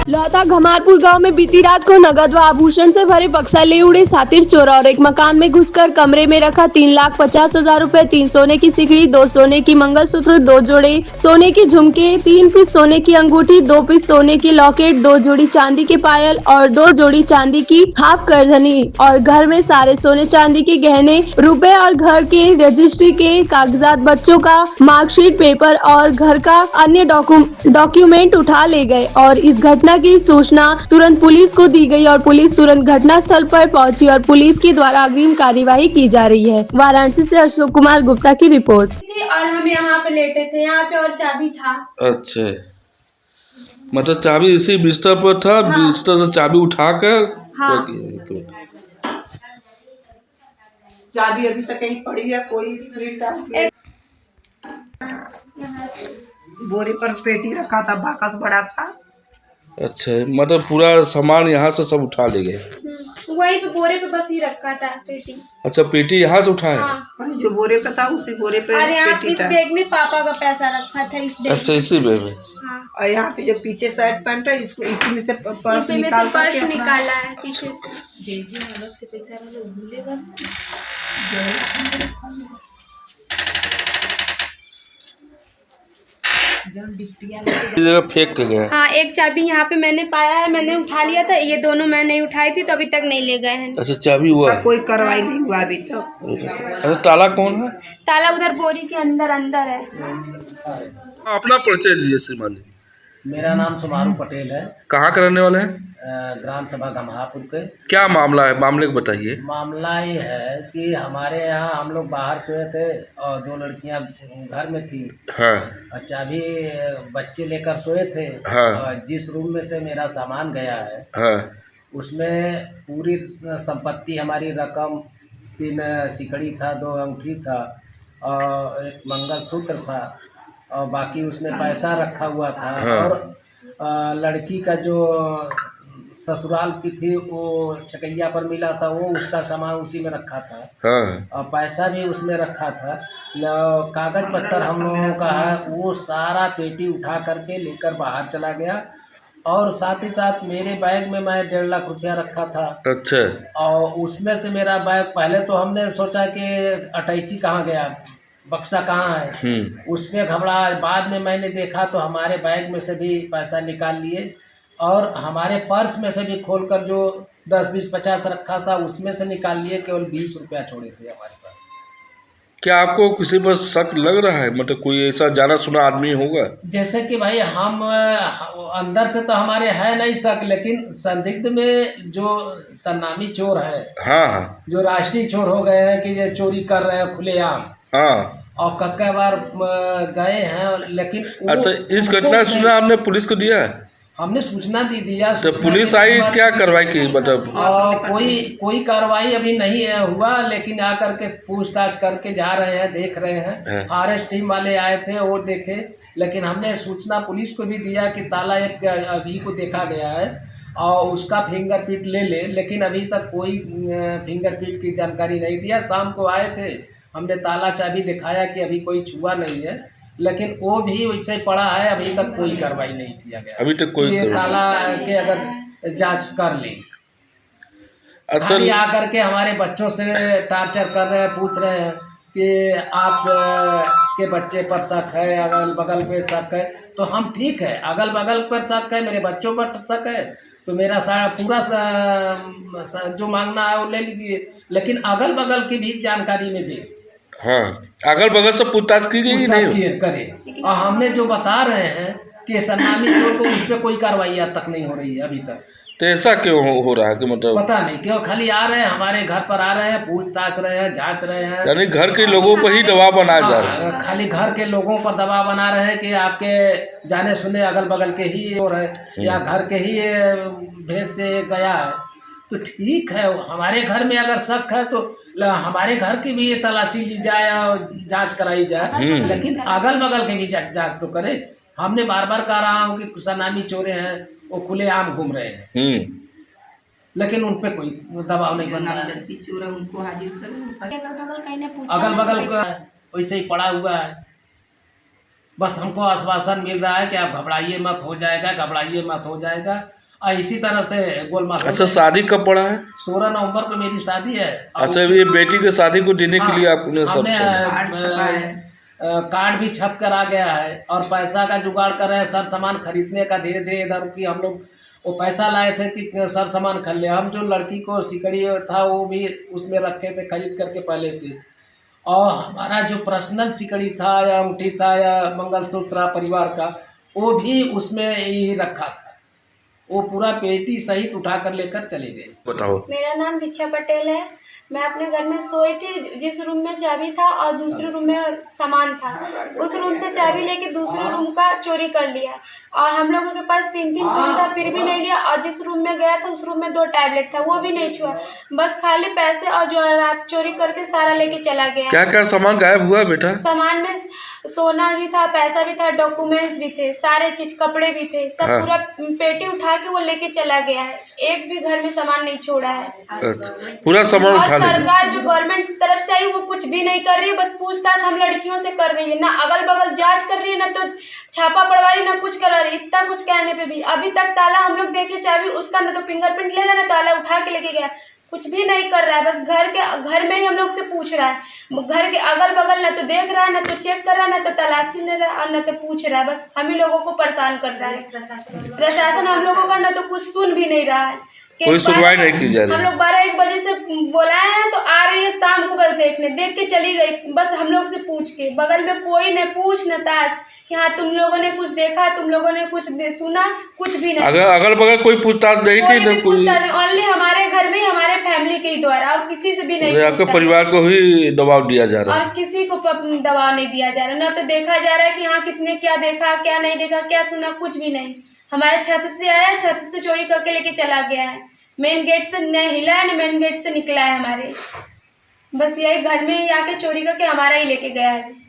लौता घमारपुर गांव में बीती रात को नगद व आभूषण से भरे बक्सा ले उड़े सातिर चोर और एक मकान में घुसकर कमरे में रखा 3,50,000 रुपए, 3 सोने की सिकड़ी, 2 सोने की मंगलसूत्र, 2 जोड़े सोने की झुमके, 3 पीस सोने की अंगूठी, 2 पीस सोने की लॉकेट, 2 जोड़ी चांदी के पायल और 2 जोड़ी चांदी की हाफ करधनी और घर में सारे सोने चांदी के गहने, रुपए और घर के रजिस्ट्री के कागजात, बच्चों का मार्कशीट, पेपर और घर का अन्य डॉक्यूमेंट उठा ले गए और इस घटना की सूचना तुरंत पुलिस को दी गई और पुलिस तुरंत घटना स्थल पर पहुंची और पुलिस के द्वारा अग्रिम कार्यवाही की जा रही है। वाराणसी से अशोक कुमार गुप्ता की रिपोर्ट। और हम यहाँ पे लेटे थे, यहाँ पे और चाबी था। अच्छा, मतलब चाबी इसी बिस्तर पर था। हाँ। बिस्तर से चाबी उठाकर हाँ। चाबी अभी तक कहीं पड़ी है, कोई बोरे पर पेटी रखा था, बाकस बड़ा था। अच्छा, मतलब पूरा सामान यहाँ से सब उठा ले गए। वही पे बोरे पे बस ही रखा था पेटी। अच्छा, पेटी यहाँ से उठाए? हाँ। जो बोरे पे था उसी बोरे पे पेटी इस था। बैग में पापा का पैसा रखा था, इस बैग। अच्छा, इसी बैग में। हाँ। और यहाँ पे जो पीछे शर्ट पैंट है, इसको इसी में से पर्स निकाला है पीछे से। अलग से पैसा भूलेगा। जगह फेंक के गए। हाँ, एक चाबी यहाँ पे मैंने पाया है, मैंने उठा लिया था। ये दोनों मैं नहीं उठाई थी तो अभी तक नहीं ले गए हैं। अच्छा, चाबी हुआ? कोई कार्रवाई नहीं हुआ अभी तक। अच्छा, ताला कौन है? ताला उधर बोरी के अंदर है। अपना परिचय दीजिए श्रीमान जी। मेरा नाम सुमारू पटेल है। कहाँ के रहने वाले हैं? ग्राम सभा गम्हापुर के। क्या मामला है, मामले को बताइए। मामला ये है कि हमारे यहाँ हम लोग बाहर सोए थे और 2 लड़कियां घर में थी। हाँ। और चाबी बच्चे लेकर सोए थे। हाँ। और जिस रूम में से मेरा सामान गया है, हाँ। उसमें पूरी संपत्ति हमारी रकम, 3 सिकड़ी था, 2 अंगूठी था और एक मंगलसूत्र था और बाकी उसमें पैसा रखा हुआ था। हाँ। और लड़की का जो ससुराल की थी वो छकैया पर मिला था, वो उसका सामान उसी में रखा था। हाँ। और पैसा भी उसमें रखा था। कागज पत्तर हम लोगों का है, वो सारा पेटी उठा करके लेकर बाहर चला गया। और साथ ही साथ मेरे बैग में मैं 1.5 लाख रुपया रखा था। अच्छा। और उसमें से मेरा बैग, पहले तो हमने सोचा कि अटैची कहाँ गया, बक्सा कहाँ है, उसमें घबरा। बाद में मैंने देखा तो हमारे बैग में से भी पैसा निकाल लिए और हमारे पर्स में से भी खोलकर जो 10, 20, 50 रखा था उसमें से निकाल लिए। केवल 20 रुपया छोड़े थे हमारे पास। क्या आपको किसी पर शक लग रहा है? मतलब कोई ऐसा जाना सुना आदमी होगा? जैसे कि भाई हम अंदर से तो हमारे है नहीं शक, लेकिन संदिग्ध में जो सन्नामी चोर है, हाँ, जो राष्ट्रीय चोर हो गए हैं कि ये चोरी कर रहे हैं खुलेआम। हाँ। और कई बार गए हैं, लेकिन अच्छा, इस घटना सुना आपने पुलिस को दिया? हमने सूचना दिया। तो पुलिस आई, क्या कार्रवाई की? मतलब कोई कार्रवाई अभी नहीं हुआ, लेकिन आकर के पूछताछ करके जा रहे हैं, देख रहे हैं। आरएस टीम वाले आए थे, वो देखे, लेकिन हमने सूचना पुलिस को भी दिया कि ताला एक अभी को देखा गया है और उसका फिंगरप्रिंट ले, लेकिन अभी तक कोई फिंगरप्रिंट की जानकारी नहीं दिया। शाम को आए थे, हमने ताला चाबी दिखाया कि अभी कोई छुआ नहीं है, लेकिन वो भी वैसे ही पड़ा है। अभी तक कोई कार्रवाई नहीं किया गया। अभी तक कोई ये ताला के अगर जांच कर लें। अच्छा, आकर के हमारे बच्चों से टार्चर कर रहे हैं, पूछ रहे हैं कि आप के बच्चे पर शक है, अगल बगल पे शक है। तो हम ठीक है, अगल बगल पर शक है, मेरे बच्चों पर शक है, तो मेरा सारा पूरा जो मांगना है वो ले लीजिए, लेकिन अगल बगल की भी जानकारी में दे। हाँ, अगल बगल से पूछताछ की गई नहीं करे। और हमने जो बता रहे हैं कि सन्नामी चोर को, उस पर कोई कार्रवाई आज तक नहीं हो रही है अभी तक। तो ऐसा क्यों हो रहा है कि मतलब पता नहीं क्यों, खाली आ रहे हैं, हमारे घर पर आ रहे हैं, पूछताछ रहे हैं, जांच रहे हैं। यानी घर के लोगों पर ही दबाव बनाया जा रहा है। खाली घर के लोगों पर दबाव बना रहे हैं कि आपके जाने सुने अगल बगल के ही चोर है या घर के ही भेष से गया है। तो ठीक है, हमारे घर में अगर शक है तो हमारे घर की भी तलाशी ली जाए और जांच कराई जाए, लेकिन अगल बगल के भी जांच तो करे। हमने बार बार कह रहा हूँ कि सन्नामी चोरे हैं, वो खुलेआम घूम रहे हैं, लेकिन उन पे कोई दबाव नहीं बन रहा है। चोर है उनको हाजिर करें। अगल बगल अगल बगल वैसे ही पड़ा हुआ है, बस हमको आश्वासन मिल रहा है कि आप घबराइए मत, हो जाएगा, घबराइए मत, हो जाएगा। और इसी तरह से गोलमाल। अच्छा, शादी कब पड़ा है? 16 नवंबर को मेरी शादी है। अच्छा, ये बेटी के शादी को देने के लिए आपने सब हमने कार्ड छपा है। कार्ड भी छप कर आ गया है और पैसा का जुगाड़ कर रहे हैं, सर सामान खरीदने का। धीरे धीरे इधर की हम लोग वो पैसा लाए थे कि सर सामान खरीद ले। हम जो लड़की को सिकड़ी था वो भी उसमें रखे थे खरीद करके पहले से। और हमारा जो पर्सनल सिकड़ी था या अंगूठी था या मंगलसूत्र परिवार का, वो भी उसमें ही रखा था। वो पूरा पेटी सहित उठा कर लेकर चले गए। बताओ। मेरा नाम दीक्षा पटेल है। मैं अपने घर में सोई थी, जिस रूम में चाबी था और दूसरे रूम में सामान था, उस रूम से चाबी लेके दूसरे रूम का चोरी कर लिया। और हम लोगों के पास 3-3 फोन था, फिर भी नहीं लिया। और जिस रूम में गया था उस रूम में 2 टैबलेट था, वो भी नहीं छुआ। बस खाली पैसे और जो रात चोरी करके सारा लेके चला गया। क्या क्या सामान गायब हुआ बेटा? सामान में सोना भी था, पैसा भी था, डॉक्यूमेंट्स भी थे, सारे चीज, कपड़े भी थे, सब हाँ। पूरा पेटी उठा के वो लेके चला गया है। एक भी घर में सामान नहीं छोड़ा है। अच्छा, पूरा सामान और उठा लिया। सरकार जो गवर्नमेंट तरफ से आई वो कुछ भी नहीं कर रही है, बस पूछताछ हम लड़कियों से कर रही है। ना अगल बगल जांच कर रही है, ना तो छापा पड़वा रही, ना कुछ करा रही। इतना कुछ कहने पे भी अभी तक ताला हम लोग देखे चाबी उसका, ना तो फिंगरप्रिंट लेगा, ना ताला उठा के लेके गया। कुछ भी नहीं कर रहा है, बस घर में ही हम लोग से पूछ रहा है। घर के अगल बगल ना तो देख रहा है, ना तो चेक कर रहा है, ना तो तलाशी ले रहा है और ना तो पूछ रहा है। बस हम ही लोगों को परेशान कर रहा है। प्रशासन हम लोगों का ना तो कुछ सुन भी नहीं रहा है। कोई सुनवाई नहीं की जा रही। हम लोग 12-1 बजे से बुलाए हैं तो आ रही है शाम को, बस देख के चली गई। बस हम लोग से पूछ के, बगल में कोई न पूछ न ताश कि हाँ तुम लोगों ने कुछ देखा, तुम लोगों ने कुछ सुना, कुछ भी नहीं। अगल बगल कोई पूछताछ नहीं की? कोई पूछताछ नहीं, ओनली हमारे घर में हमारे फैमिली के ही द्वारा, और किसी से भी नहीं। आपके परिवार को ही दबाव दिया जा रहा है? और किसी को दबाव नहीं दिया जा रहा, ना तो देखा जा रहा है कि हाँ किसने क्या देखा, क्या नहीं देखा, क्या सुना, कुछ भी नहीं। हमारे छत से आया, छत से चोरी करके लेके चला गया है। मेन गेट से न हिला है, न मेन गेट से निकला है हमारे। बस यही घर में ही आके चोरी करके हमारा ही लेके गया है।